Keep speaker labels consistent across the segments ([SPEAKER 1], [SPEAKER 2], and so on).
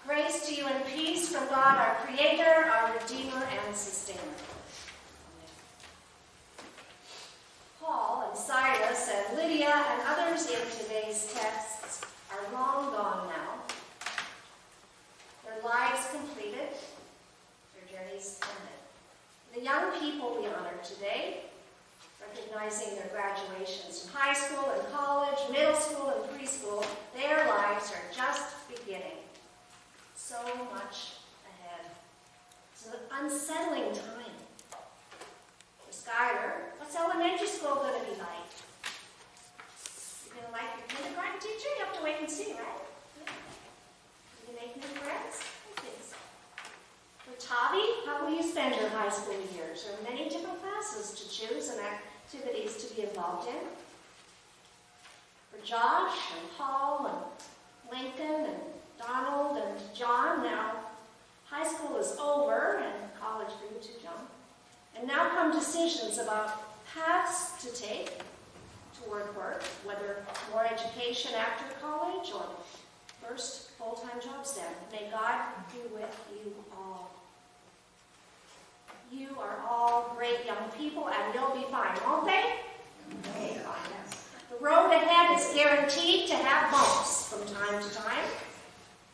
[SPEAKER 1] Grace to you and peace from God, our Creator, our Redeemer, and Sustainer. Paul and Silas and Lydia and others in today's texts are long gone now. Their lives completed, their journeys ended. The young people we honor today, recognizing their graduations from high school and college, middle school and preschool, their lives are just beginning. So much ahead. It's an unsettling time. For Skylar, what's elementary school going to be like? You're going to like your kindergarten teacher? You have to wait and see, right? Yeah. You make new friends? For Tavi, how will you spend your high school years? There are many different classes to choose and activities to be involved in. For Josh and Paul and Lincoln and Donald and John, now high school is over and college for you too, John. And now come decisions about paths to take toward work, whether more education after college or first full-time job stand. May God be with you all. You are all great young people and you'll be fine, won't they? Okay, fine. The road ahead is guaranteed to have bumps from time to time.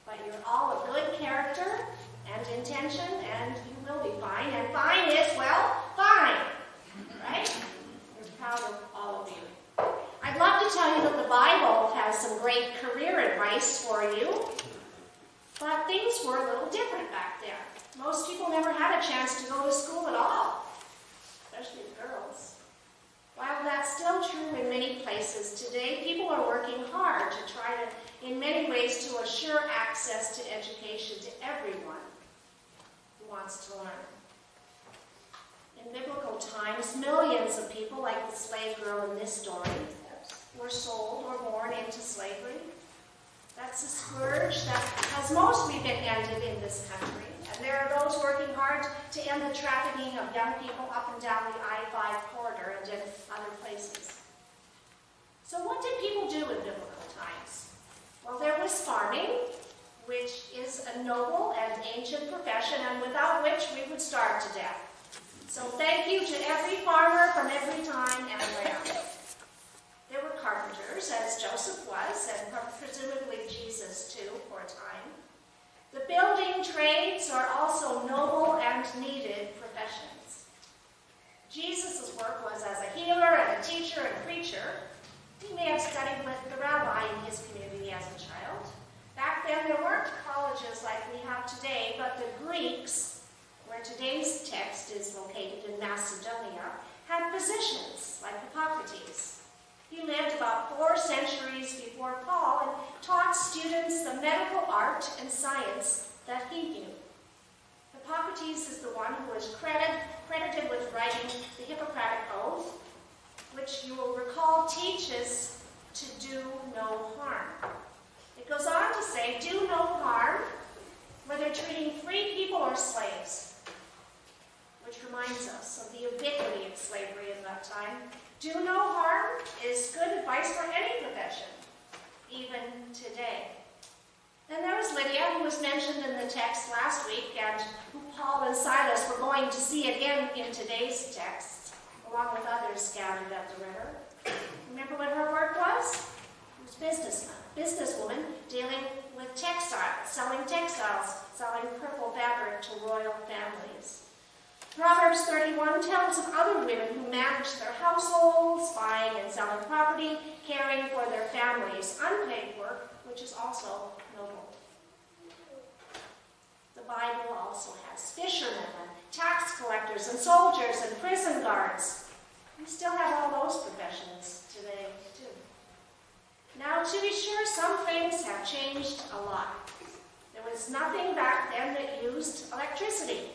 [SPEAKER 1] But you're all of good character and intention, and you will be fine. And fine is, well, fine. Right? We're proud of all of you. I'd love to tell you that the Bible has some great career advice for you, but things were a little different back then. Most people never had a chance to go to school at all, especially the girls. While that's still true in many places today, people are working hard to try to, in many ways, to assure access to education to everyone who wants to learn. In biblical times, millions of people, like the slave girl in this story, were sold or born into slavery. That's a scourge that has mostly been ended in this country. And there are those working hard to end the trafficking of young people up and down the I-5 corridor and in other places. So what did people do in biblical times? Well, there was farming, which is a noble and ancient profession, and without which we would starve to death. So thank you to every farmer from every time and land. There were carpenters, as Joseph was, and presumably Jesus too, for a time. The building trades are also noble and needed professions. Jesus' work was as a healer and a teacher and preacher. He may have studied with the rabbi in his community as a child. Back then there weren't colleges like we have today, but the Greeks, where today's text is located in Macedonia, had physicians like Hippocrates. He lived about 4 centuries before Paul and taught students the medical art and science that he knew. Hippocrates is the one who is credited with writing the Hippocratic Oath, which you will recall teaches to do no harm. It goes on to say, do no harm, whether treating free people or slaves, which reminds us of the ubiquity of slavery in that time. Do no harm is good advice for any profession, even today. Then there was Lydia, who was mentioned in the text last week, and who Paul and Silas were going to see again in today's text, along with others scattered at the river. Remember what her work was? She was a businesswoman dealing with textiles, selling purple fabric to royal families. Proverbs 31 tells of other women who managed their households, buying and selling property, caring for their families, unpaid work, which is also noble. The Bible also has fishermen and tax collectors and soldiers and prison guards. We still have all those professions today, too. Now, to be sure, some things have changed a lot. There was nothing back then that used electricity.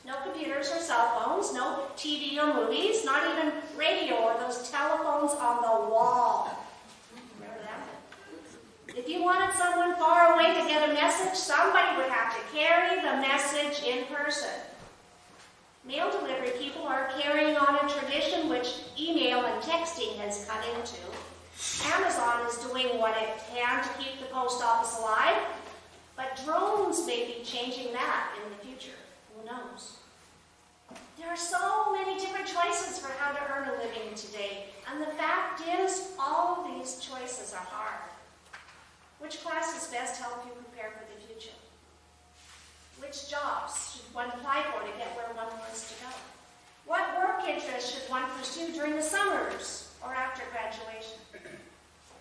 [SPEAKER 1] No computers or cell phones, no TV or movies, not even radio or those telephones on the wall. Remember that? If you wanted someone far away to get a message, somebody would have to carry the message in person. Mail delivery people are carrying on a tradition which email and texting has cut into. Amazon is doing what it can to keep the post office alive. But drones may be changing that in the future. Who knows? There are so many different choices for how to earn a living today. And the fact is, all of these choices are hard. Which classes best help you prepare for the future? Which jobs should one apply for to get where one wants to go? What work interests should one pursue during the summers or after graduation?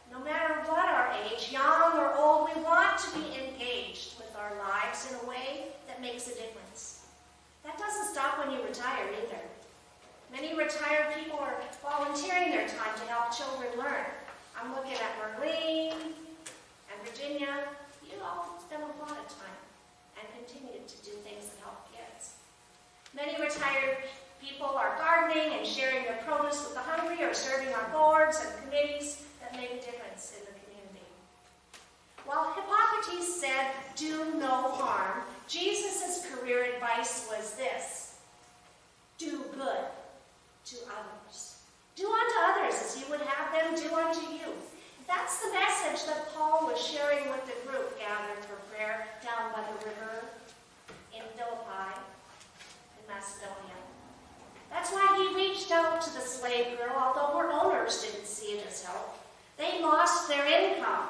[SPEAKER 1] No matter what our age, young or old, we want to be engaged with our lives in a way that makes a difference. That doesn't stop when you retire either. Many retired people are volunteering their time to help children learn. I'm looking at Marlene and Virginia. You all spend a lot of time and continue to do things that help kids. Many retired people are gardening and sharing their produce with the hungry or serving on boards and committees that make a difference in the community. While Hippocrates said, "Do no harm," Jesus' career advice was this: do good to others. Do unto others as you would have them do unto you. That's the message that Paul was sharing with the group gathered for prayer down by the river in Philippi, in Macedonia. That's why he reached out to the slave girl, although her owners didn't see it as help. They lost their income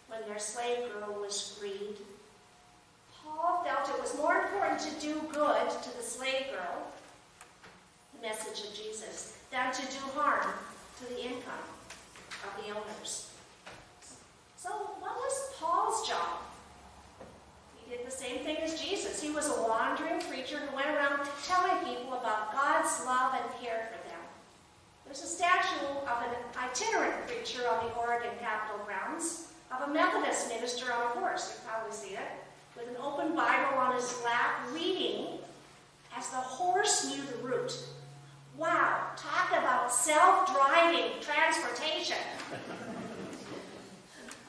[SPEAKER 1] when their slave girl was freed. Paul felt it was more important to do good to the slave girl, the message of Jesus, than to do harm to the income of the owners. So what was Paul's job? He did the same thing as Jesus. He was a wandering preacher who went around telling people about God's love and care for them. There's a statue of an itinerant preacher on the Oregon Capitol grounds, of a Methodist minister on a horse, you've probably seen it, with an open Bible on his lap, reading as the horse knew the route. Wow, talk about self-driving transportation.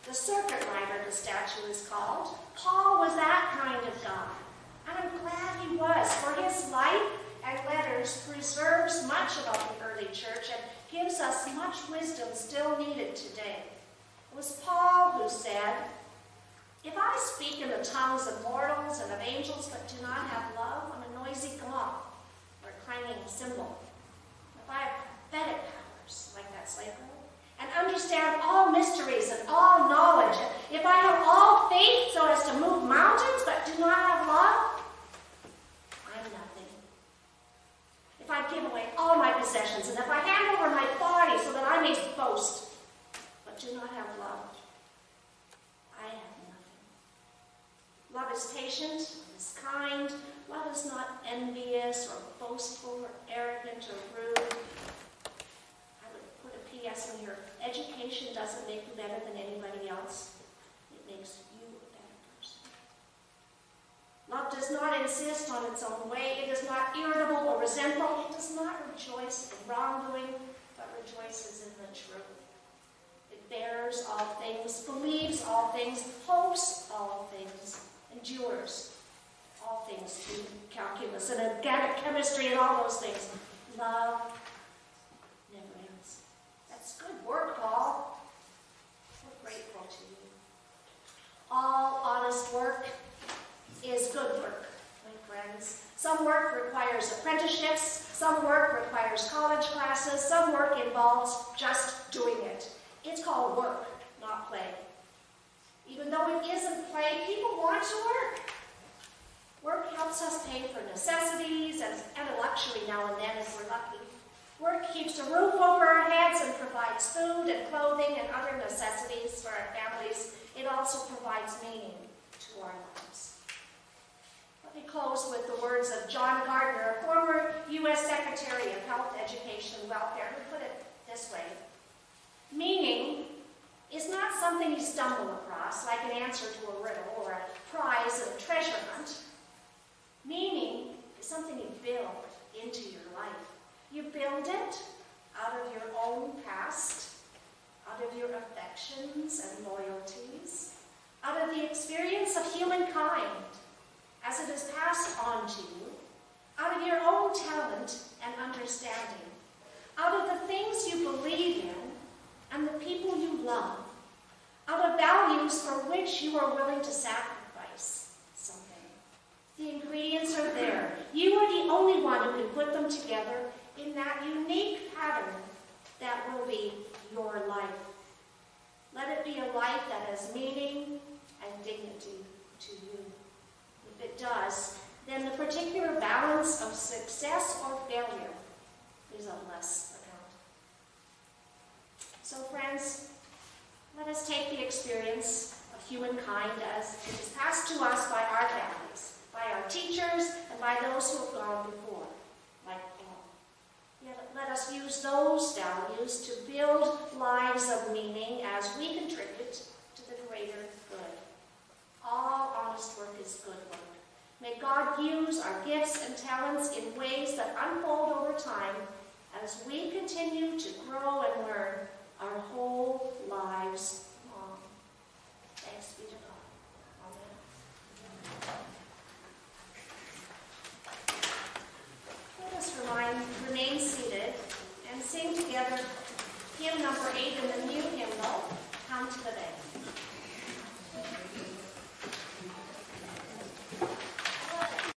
[SPEAKER 1] The circuit rider, the statue is called. Paul was that kind of guy. And I'm glad he was, for his life and letters preserves much about the early church and gives us much wisdom still needed today. It was Paul who said, "If I speak in the tongues of mortals and of angels but do not have love, I'm a noisy gong or a clanging cymbal. If I have prophetic powers, like that slave girl, and understand all mysteries and all knowledge, if I have all faith so as to move mountains but do not have love, I'm nothing. If I give away all my possessions, and if I hand over my body so that I may boast, but do not have love, I have nothing. Love is patient, love is kind, love is not envious or boastful or arrogant or rude." I would put a P.S. in here. Education doesn't make you better than anybody else. It makes you a better person. Love does not insist on its own way. It is not irritable or resentful. It does not rejoice in wrongdoing, but rejoices in the truth. It bears all things, believes all things, hopes all things, endures all things through calculus and organic chemistry and all those things. Love never ends. That's good work, Paul. We're grateful to you. All honest work is good work, my friends. Some work requires apprenticeships, some work requires college classes, some work involves just doing it. It's called work, not play. Even though it isn't play, people want to work. Work helps us pay for necessities and a luxury now and then if we're lucky. Work keeps a roof over our heads and provides food and clothing and other necessities for our families. It also provides meaning to our lives. Let me close with the words of John Gardner, a former U.S. Secretary of Health, Education, and Welfare, who put it this way: "Meaning is not something you stumble across, like an answer to a riddle or a prize in a treasure hunt. Meaning is something you build into your life. You build it out of your own past, out of your affections and loyalties, out of the experience of humankind as it is passed on to you, out of your own talent and understanding, out of the things you believe in and the people you love, out of values for which you are willing to sacrifice, The ingredients are there. You are the only one who can put them together in that unique pattern that will be your life. Let it be a life that has meaning and dignity to you. If it does, then the particular balance of success or failure is of less account. So friends, let us take the experience of humankind as it is passed to us by our families, by our teachers, and by those who have gone before, like Paul. Yet let us use those values to build lives of meaning as we contribute to the greater good. All honest work is good work. May God use our gifts and talents in ways that unfold over time as we continue to grow and learn our whole lives long. Thanks be to God. Amen. Let us remain seated and sing together hymn number 8 in the new hymnal, Come to the Day.